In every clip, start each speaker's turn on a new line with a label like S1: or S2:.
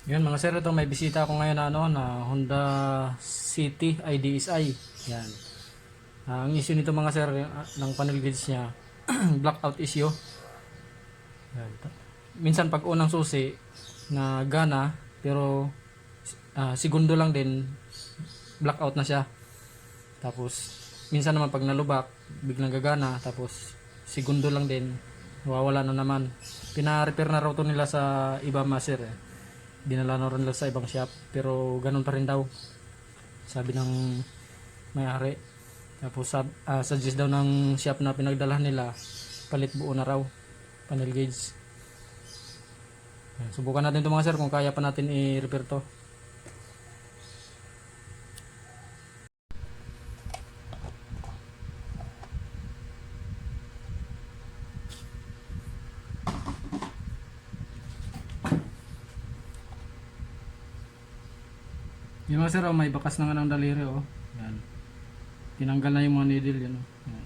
S1: Yun mga sir, ito may bisita ako ngayon na Honda City IDSi. Yan. Ang issue nito mga sir ng panel gauge niya, blackout issue. Yan. Minsan pag unang susi na gana pero segundo lang din blackout na siya. Tapos minsan naman pag nalubak biglang gagana tapos segundo lang din nawawala na naman. Pina-repair na raw to nila sa iba master eh. Dinala na rin nila sa ibang shop pero ganun pa rin daw sabi ng may-ari. Tapos suggest daw ng shop na pinagdalahan nila palit buo na raw panel gauge. Subukan natin ito mga sir kung kaya pa natin i-repair to. Yung mga sir, may bakas na nga ng daliri oh. Yan. Tinanggal na yung mga needle yan oh. Yan.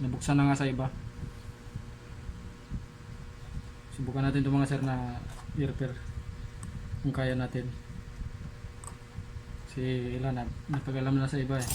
S1: Nabuksan na nga sa iba. Subukan natin ito mga sir na i-repair kung kaya natin. Kasi ilan na napagalam na sa iba eh.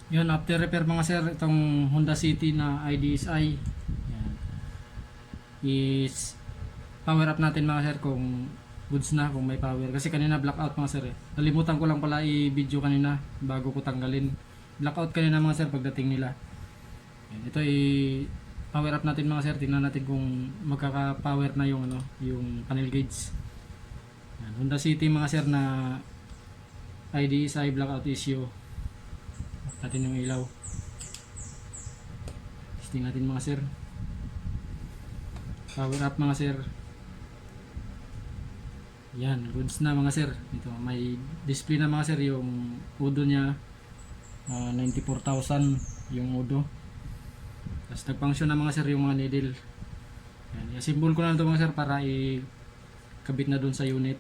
S1: Yun, after repair mga sir, itong Honda City na IDSi yan, is power up natin mga sir kung goods na, kung may power. Kasi kanina blackout mga sir eh. Nalimutan ko lang pala i-video kanina bago ko tanggalin. Blackout kanina mga sir pagdating nila. Yan, ito i-power up natin mga sir. Tingnan natin kung magkaka-power na yung yung panel gauge. Yan, Honda City mga sir na IDSi blackout issue. Natin yung ilaw. Testing natin mga sir. Power up mga sir. Yan, goods na mga sir. Ito, may display na mga sir yung udo niya. 94,000 yung udo. Tapos nag-function na mga sir yung mga needle. Yan, i-symbol ko na ito mga sir para i-kabit na dun sa unit.